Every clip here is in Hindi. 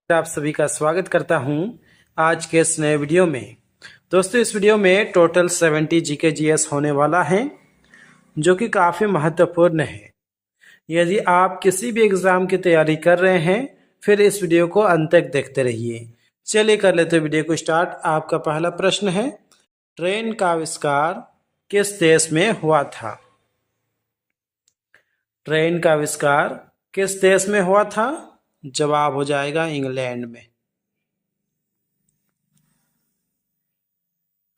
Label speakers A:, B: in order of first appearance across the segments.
A: आप सभी का स्वागत करता हूं आज के इस नए वीडियो में। दोस्तों, इस वीडियो में टोटल 70 जीके जीएस होने वाला है, जो कि काफ़ी महत्वपूर्ण है। यदि आप किसी भी एग्ज़ाम की तैयारी कर रहे हैं, फिर इस वीडियो को अंत तक देखते रहिए। चलिए कर लेते हैं वीडियो को स्टार्ट। आपका पहला प्रश्न है, ट्रेन का आविष्कार किस देश में हुआ था? ट्रेन का आविष्कार किस देश में हुआ था? जवाब हो जाएगा इंग्लैंड में।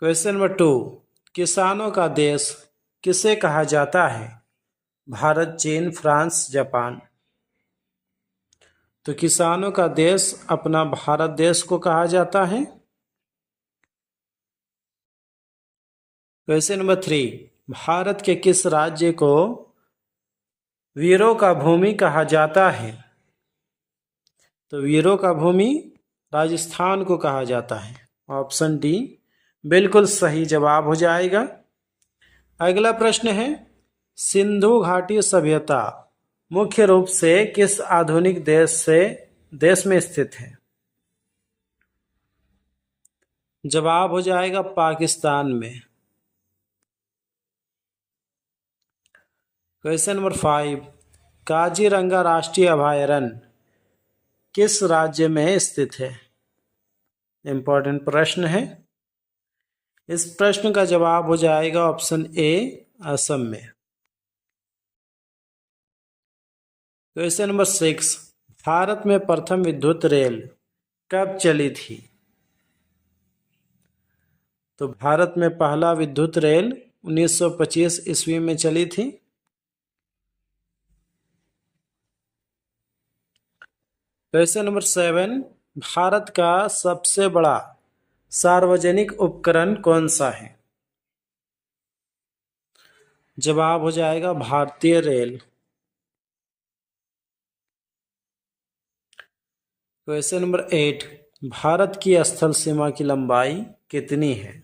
A: क्वेश्चन नंबर 2, किसानों का देश किसे कहा जाता है? भारत, चीन, फ्रांस, जापान। तो किसानों का देश अपना भारत देश को कहा जाता है। क्वेश्चन नंबर 3, भारत के किस राज्य को वीरों का भूमि कहा जाता है? तो वीरों का भूमि राजस्थान को कहा जाता है। ऑप्शन डी बिल्कुल सही जवाब हो जाएगा। अगला प्रश्न है, सिंधु घाटी सभ्यता मुख्य रूप से किस आधुनिक देश में स्थित है? जवाब हो जाएगा पाकिस्तान में। क्वेश्चन नंबर 5, काजीरंगा राष्ट्रीय अभयारण्य किस राज्य में स्थित है? इंपॉर्टेंट प्रश्न है। इस प्रश्न का जवाब हो जाएगा ऑप्शन ए, असम में। क्वेश्चन नंबर 6, भारत में प्रथम विद्युत रेल कब चली थी? तो भारत में पहला विद्युत रेल 1925 ईस्वी में चली थी। क्वेश्चन नंबर 7, भारत का सबसे बड़ा सार्वजनिक उपकरण कौन सा है? जवाब हो जाएगा भारतीय रेल। क्वेश्चन नंबर 8, भारत की स्थल सीमा की लंबाई कितनी है?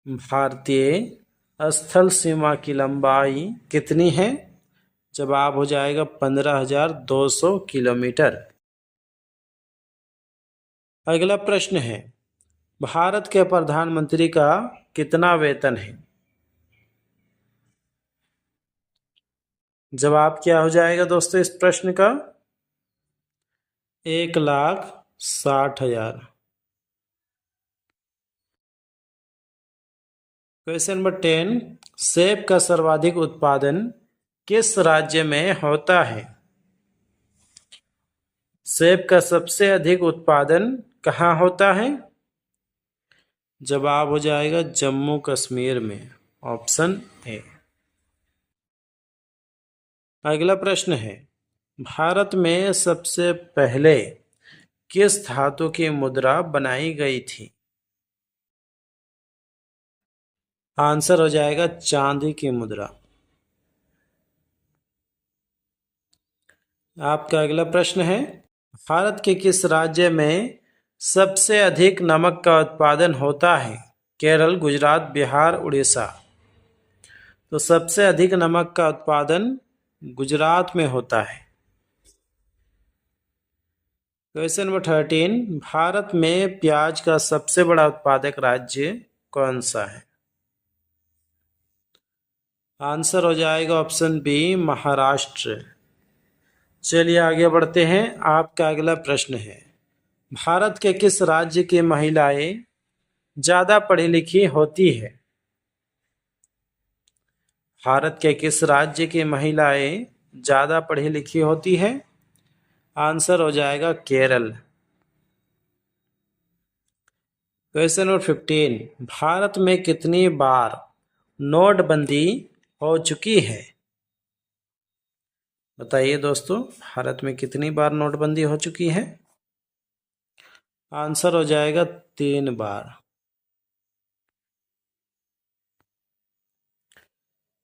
A: भारतीय स्थल सीमा की लंबाई कितनी है? जवाब हो जाएगा 15,200 किलोमीटर। अगला प्रश्न है, भारत के प्रधानमंत्री का कितना वेतन है? जवाब क्या हो जाएगा दोस्तों इस प्रश्न का? 1,60,000। क्वेश्चन नंबर 10, सेब का सर्वाधिक उत्पादन किस राज्य में होता है? सेब का सबसे अधिक उत्पादन कहाँ होता है? जवाब हो जाएगा जम्मू कश्मीर में। Option A. अगला प्रश्न है, भारत में सबसे पहले किस धातु की मुद्रा बनाई गई थी? आंसर हो जाएगा चांदी की मुद्रा। आपका अगला प्रश्न है, भारत के किस राज्य में सबसे अधिक नमक का उत्पादन होता है? केरल, गुजरात, बिहार, उड़ीसा। तो सबसे अधिक नमक का उत्पादन गुजरात में होता है। क्वेश्चन नंबर 13, भारत में प्याज का सबसे बड़ा उत्पादक राज्य कौन सा है? आंसर हो जाएगा ऑप्शन बी, महाराष्ट्र। चलिए आगे बढ़ते हैं। आपका अगला प्रश्न है, भारत के किस राज्य की महिलाएं ज्यादा पढ़ी लिखी होती है? भारत के किस राज्य की महिलाएं ज्यादा पढ़ी लिखी होती है? आंसर हो जाएगा केरल। क्वेश्चन नंबर 15, भारत में कितनी बार नोटबंदी हो चुकी है? बताइए दोस्तों, भारत में कितनी बार नोटबंदी हो चुकी है? आंसर हो जाएगा 3 बार।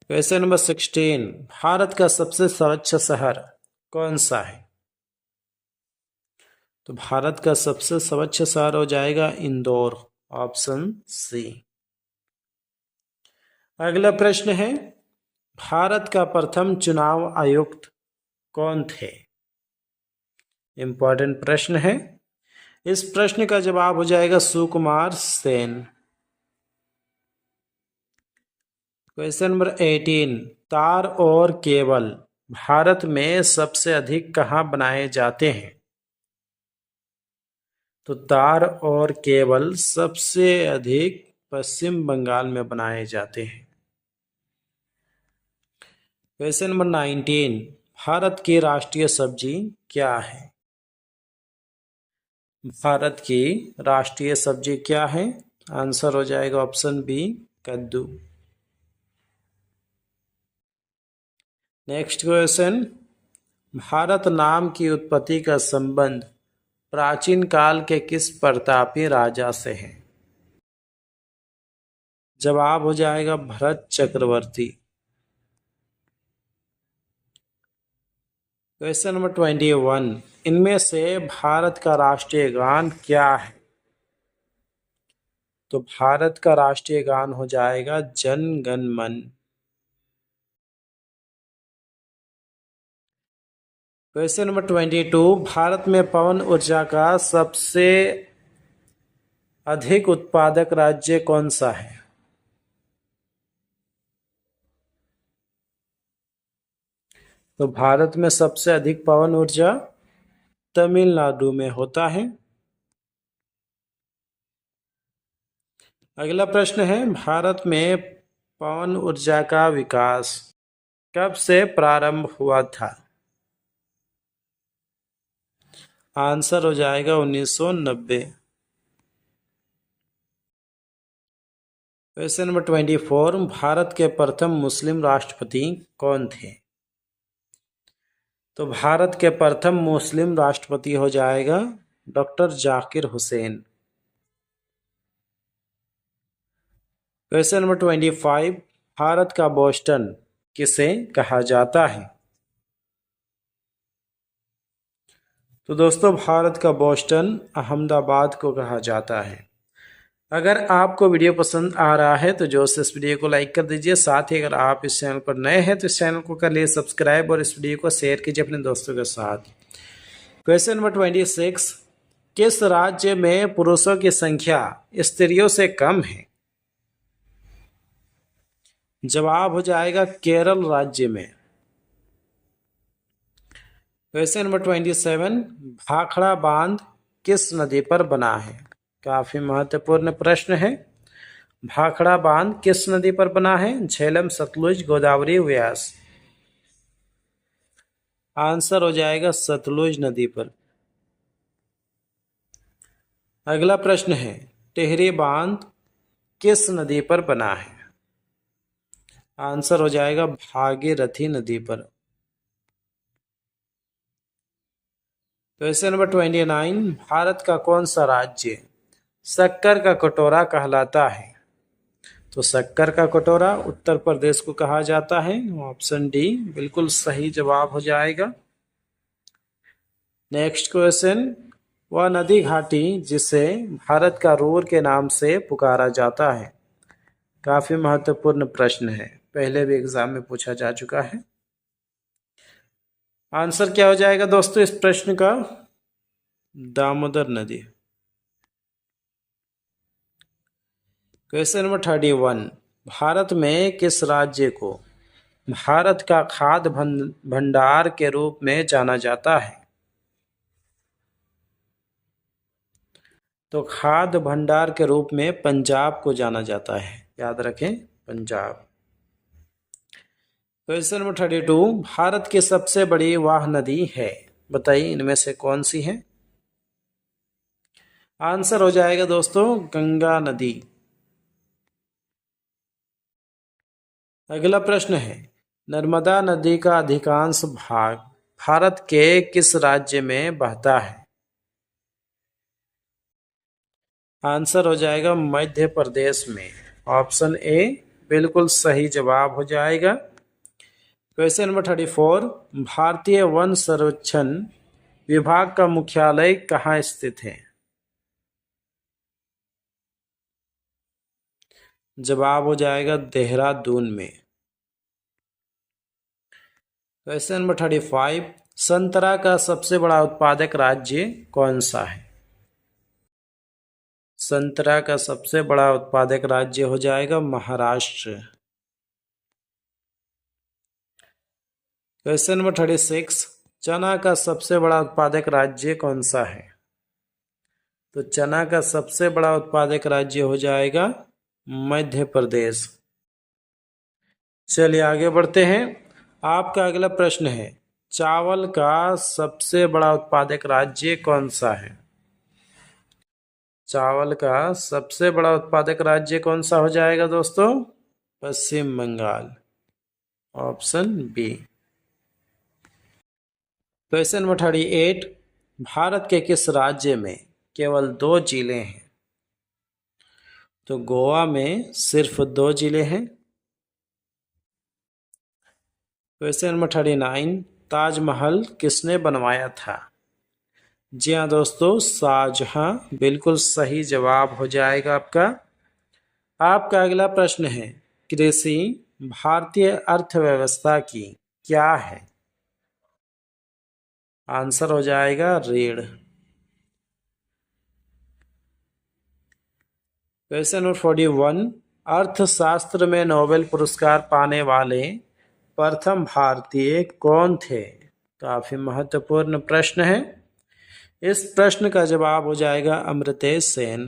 A: क्वेश्चन नंबर 16, भारत का सबसे स्वच्छ शहर कौन सा है? तो भारत का सबसे स्वच्छ शहर हो जाएगा इंदौर। Option C. अगला प्रश्न है, भारत का प्रथम चुनाव आयुक्त कौन थे? इंपॉर्टेंट प्रश्न है। इस प्रश्न का जवाब हो जाएगा सुकुमार सेन। क्वेश्चन नंबर 18, तार और केबल भारत में सबसे अधिक कहाँ बनाए जाते हैं? तो तार और केबल सबसे अधिक पश्चिम बंगाल में बनाए जाते हैं। क्वेश्चन नंबर 19, भारत की राष्ट्रीय सब्जी क्या है? भारत की राष्ट्रीय सब्जी क्या है? आंसर हो जाएगा ऑप्शन बी, कद्दू। नेक्स्ट क्वेश्चन, भारत नाम की उत्पत्ति का संबंध प्राचीन काल के किस प्रतापी राजा से है? जवाब हो जाएगा भरत चक्रवर्ती। क्वेश्चन नंबर 21, इनमें से भारत का राष्ट्रीय गान क्या है? तो भारत का राष्ट्रीय गान हो जाएगा जन गण मन। क्वेश्चन नंबर 22, भारत में पवन ऊर्जा का सबसे अधिक उत्पादक राज्य कौन सा है? तो भारत में सबसे अधिक पवन ऊर्जा तमिलनाडु में होता है। अगला प्रश्न है, भारत में पवन ऊर्जा का विकास कब से प्रारंभ हुआ था? आंसर हो जाएगा 1990। क्वेश्चन नंबर 24, भारत के प्रथम मुस्लिम राष्ट्रपति कौन थे? तो भारत के प्रथम मुस्लिम राष्ट्रपति हो जाएगा doctor Zakir Hussain. Question number 25, Bharat का बोस्टन किसे कहा जाता है? तो दोस्तों, भारत का बोस्टन अहमदाबाद को कहा जाता है। अगर आपको वीडियो पसंद आ रहा है तो जो से इस वीडियो को लाइक कर दीजिए। साथ ही अगर आप इस चैनल पर नए हैं तो इस चैनल को कर लिए सब्सक्राइब और इस वीडियो को शेयर कीजिए अपने दोस्तों के साथ। क्वेश्चन नंबर 26, किस राज्य में पुरुषों की संख्या स्त्रियों से कम है? जवाब हो जाएगा केरल राज्य में। क्वेश्चन नंबर 27, भाखड़ा बांध किस नदी पर बना है? काफी महत्वपूर्ण प्रश्न है। भाखड़ा बांध किस नदी पर बना है? झेलम, सतलुज, गोदावरी, व्यास। आंसर हो जाएगा सतलुज नदी पर। अगला प्रश्न है, टिहरी बांध किस नदी पर बना है? आंसर हो जाएगा भागीरथी नदी पर। क्वेश्चन नंबर 29, भारत का कौन सा राज्य शक्कर का कटोरा कहलाता है? तो शक्कर का कटोरा उत्तर प्रदेश को कहा जाता है। ऑप्शन डी बिल्कुल सही जवाब हो जाएगा। नेक्स्ट क्वेश्चन, वह नदी घाटी जिसे भारत का रूर के नाम से पुकारा जाता है। काफी महत्वपूर्ण प्रश्न है, पहले भी एग्जाम में पूछा जा चुका है। आंसर क्या हो जाएगा दोस्तों इस प्रश्न का? दामोदर नदी। क्वेश्चन नंबर 31, भारत में किस राज्य को भारत का खाद्य भंडार के रूप में जाना जाता है? तो खाद्य भंडार के रूप में पंजाब को जाना जाता है, याद रखें, पंजाब। क्वेश्चन नंबर 32, भारत की सबसे बड़ी वाह नदी है, बताइए इनमें से कौन सी है? आंसर हो जाएगा दोस्तों गंगा नदी। अगला प्रश्न है, नर्मदा नदी का अधिकांश भाग भारत के किस राज्य में बहता है? आंसर हो जाएगा मध्य प्रदेश में। ऑप्शन ए बिल्कुल सही जवाब हो जाएगा। क्वेश्चन नंबर 34, भारतीय वन संरक्षण विभाग का मुख्यालय कहाँ स्थित है? जवाब हो जाएगा देहरादून में। क्वेश्चन नंबर 35, संतरा का सबसे बड़ा उत्पादक राज्य कौन सा है? संतरा का सबसे बड़ा उत्पादक राज्य हो जाएगा महाराष्ट्र। क्वेश्चन नंबर 36, चना का सबसे बड़ा उत्पादक राज्य कौन सा है? तो चना का सबसे बड़ा उत्पादक राज्य हो जाएगा मध्य प्रदेश। चलिए आगे बढ़ते हैं। आपका अगला प्रश्न है, चावल का सबसे बड़ा उत्पादक राज्य कौन सा है? चावल का सबसे बड़ा उत्पादक राज्य कौन सा हो जाएगा दोस्तों? Paschim Bengal, option B. Question number 38, Bharat के किस राज्य में केवल 2 जिले हैं? तो गोवा में सिर्फ 2 जिले हैं। क्वेश्चन नंबर 39, ताजमहल किसने बनवाया था? जी हाँ दोस्तों, शाहजहां बिल्कुल सही जवाब हो जाएगा आपका। आपका अगला प्रश्न है, कृषि भारतीय अर्थव्यवस्था की क्या है? आंसर हो जाएगा रीढ़। क्वेश्चन नंबर 41, अर्थशास्त्र में नोबेल पुरस्कार पाने वाले प्रथम भारतीय कौन थे? काफी महत्वपूर्ण प्रश्न है। इस प्रश्न का जवाब हो जाएगा अमर्त्य सेन।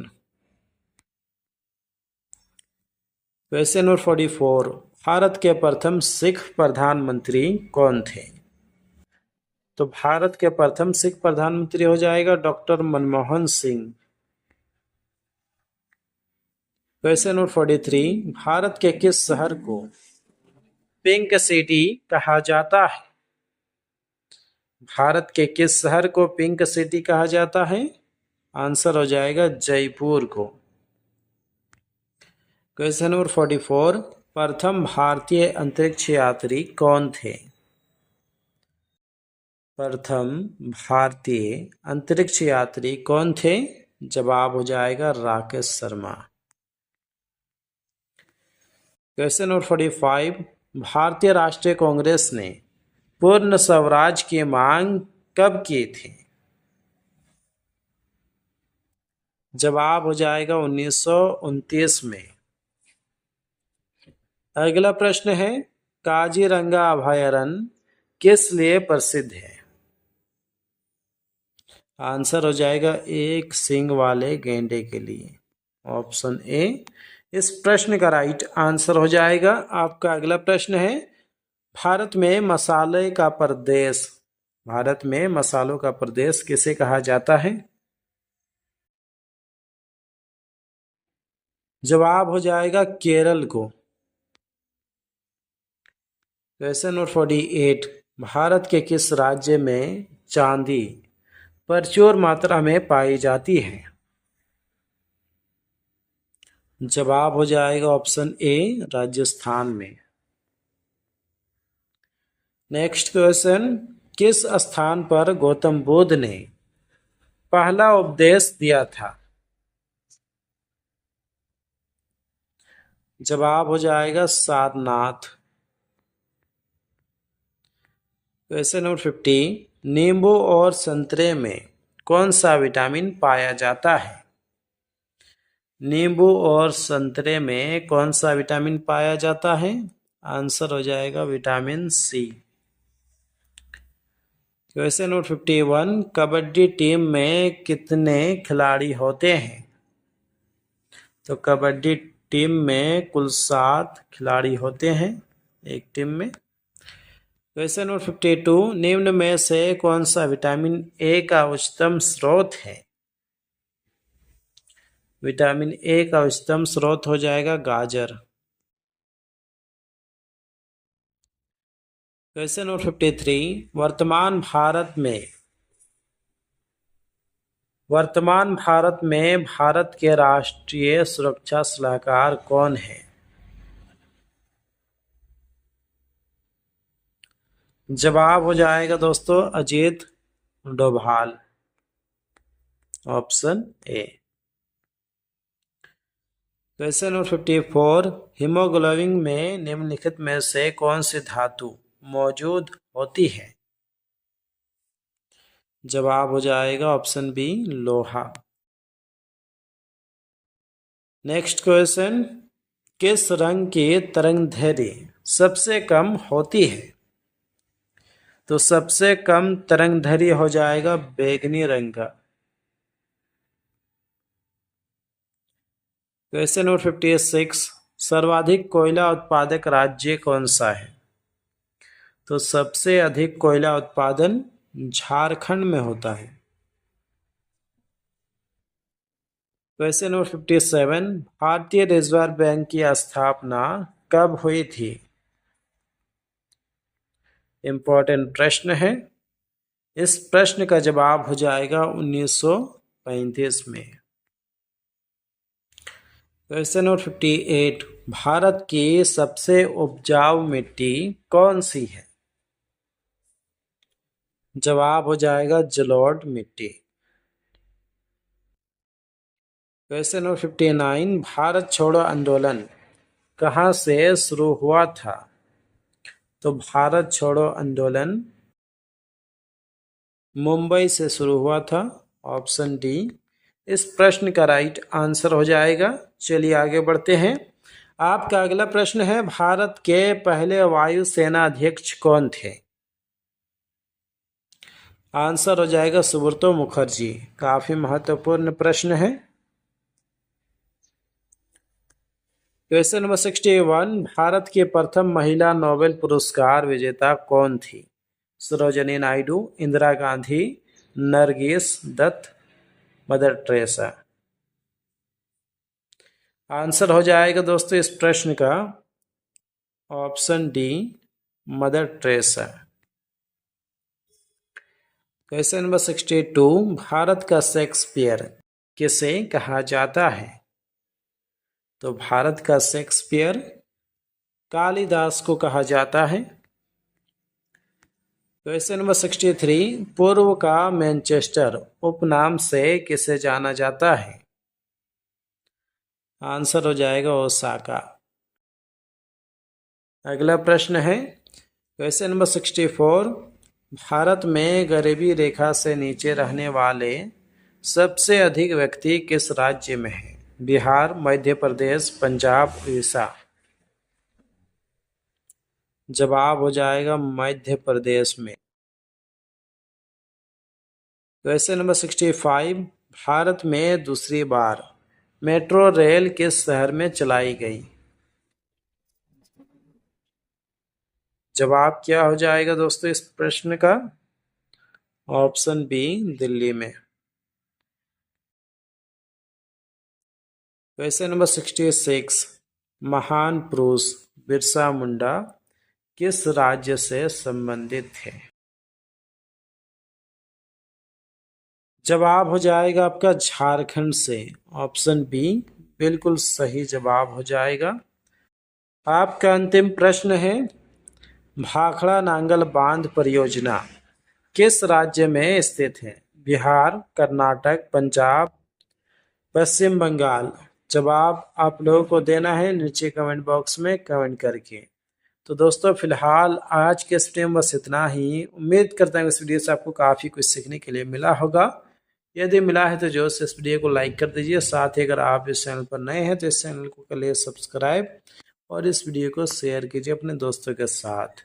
A: क्वेश्चन नंबर 44, भारत के प्रथम सिख प्रधानमंत्री कौन थे? तो भारत के प्रथम सिख प्रधानमंत्री हो जाएगा doctor Manmohan Singh. Question number 43, Bharat के किस शहर को पिंक सिटी कहा जाता है? भारत के किस शहर को पिंक सिटी कहा जाता है? आंसर हो जाएगा जयपुर को। क्वेश्चन नंबर 44, प्रथम भारतीय अंतरिक्ष यात्री कौन थे? प्रथम भारतीय अंतरिक्ष यात्री कौन थे? जवाब हो जाएगा राकेश शर्मा। क्वेश्चन नंबर 45, भारतीय राष्ट्रीय कांग्रेस ने पूर्ण स्वराज की मांग कब की थी? जवाब हो जाएगा 1929 में। अगला प्रश्न है, काजीरंगा अभयारण्य किस लिए प्रसिद्ध है? आंसर हो जाएगा एक सींग वाले गैंडे के लिए, ऑप्शन ए। इस प्रश्न का राइट आंसर हो जाएगा। आपका अगला प्रश्न है, भारत में मसाले का प्रदेश, भारत में मसालों का प्रदेश किसे कहा जाता है? जवाब हो जाएगा केरल को। क्वेश्चन नंबर 48, भारत के किस राज्य में चांदी प्रचुर मात्रा में पाई जाती है? जवाब हो जाएगा ऑप्शन ए, राजस्थान में। नेक्स्ट क्वेश्चन, किस स्थान पर गौतम बुद्ध ने पहला उपदेश दिया था? जवाब हो जाएगा सारनाथ। क्वेश्चन नंबर 50, नींबू और संतरे में कौन सा विटामिन पाया जाता है? नींबू और संतरे में कौन सा विटामिन पाया जाता है? आंसर हो जाएगा vitamin C. Question number 51, kabaddi team में कितने खिलाड़ी होते हैं? तो कबड्डी टीम में कुल 7 खिलाड़ी होते हैं एक टीम में। क्वेश्चन नंबर 52, निम्न में से कौन सा विटामिन ए का उच्चतम स्रोत है? विटामिन ए का उच्चतम स्रोत हो जाएगा गाजर। क्वेश्चन नंबर 53, वर्तमान भारत में भारत के राष्ट्रीय सुरक्षा सलाहकार कौन है? जवाब हो जाएगा दोस्तों Ajit Doval, option A. Question number 54, haemoglobin में निम्नलिखित में से कौन सी धातु मौजूद होती है? जवाब हो जाएगा ऑप्शन बी लोहा। नेक्स्ट क्वेश्चन, किस रंग की तरंगदैर्घ्य सबसे कम होती है? तो सबसे कम तरंगदैर्घ्य हो जाएगा बैंगनी रंग का। क्वेश्चन नंबर 56, सर्वाधिक कोयला उत्पादक राज्य कौन सा है? तो सबसे अधिक कोयला उत्पादन झारखंड में होता है। क्वेश्चन नंबर 57, भारतीय रिजर्व बैंक की स्थापना कब हुई थी? इंपॉर्टेंट प्रश्न है। इस प्रश्न का जवाब हो जाएगा 1935 में। क्वेश्चन नंबर 58, भारत की सबसे उपजाऊ मिट्टी कौन सी है? जवाब हो जाएगा जलोढ़ मिट्टी। क्वेश्चन नंबर 59, भारत छोड़ो आंदोलन कहाँ से शुरू हुआ था? तो भारत छोड़ो आंदोलन मुंबई से शुरू हुआ था। ऑप्शन डी इस प्रश्न का राइट आंसर हो जाएगा। चलिए आगे बढ़ते हैं। आपका अगला प्रश्न है, भारत के पहले वायुसेना अध्यक्ष कौन थे? आंसर हो जाएगा सुब्रतो मुखर्जी। काफी महत्वपूर्ण प्रश्न है। क्वेश्चन नंबर 61, भारत की प्रथम महिला नोबेल पुरस्कार विजेता कौन थी? Sarojini Naidu, Indira Gandhi, Nargis Dutt, Mother Teresa. Answer हो जाएगा दोस्तों इस प्रश्न का option D Mother Teresa. Question number 62, Bharat का शेक्सपियर किसे कहा जाता है? तो भारत का शेक्सपियर कालिदास को कहा जाता है। क्वेश्चन नंबर 63, पूर्व का मैनचेस्टर उपनाम से किसे जाना जाता है? आंसर हो जाएगा ओसाका। अगला प्रश्न है क्वेश्चन नंबर 64, भारत में गरीबी रेखा से नीचे रहने वाले सबसे अधिक व्यक्ति किस राज्य में है? बिहार, मध्य प्रदेश, पंजाब, उड़ीसा। जवाब हो जाएगा मध्य प्रदेश में। क्वेश्चन नंबर 65, भारत में दूसरी बार मेट्रो रेल किस शहर में चलाई गई? जवाब क्या हो जाएगा दोस्तों इस प्रश्न का? ऑप्शन बी दिल्ली में। क्वेश्चन नंबर 66, महान पुरुष बिरसा मुंडा किस राज्य से संबंधित थे? जवाब हो जाएगा आपका झारखंड से। ऑप्शन बी बिल्कुल सही जवाब हो जाएगा। आपका अंतिम प्रश्न है, भाखड़ा नांगल बांध परियोजना किस राज्य में स्थित है? बिहार, कर्नाटक, पंजाब, पश्चिम बंगाल। जवाब आप लोगों को देना है नीचे कमेंट बॉक्स में कमेंट करके। तो दोस्तों फिलहाल आज के इस वीडियो में बस इतना ही। उम्मीद करता हूँ इस वीडियो से आपको काफ़ी कुछ सीखने के लिए मिला होगा। यदि मिला है तो जो से इस वीडियो को लाइक कर दीजिए। साथ ही अगर आप इस चैनल पर नए हैं तो इस चैनल को कर लिए सब्सक्राइब और इस वीडियो को शेयर कीजिए अपने दोस्तों के साथ।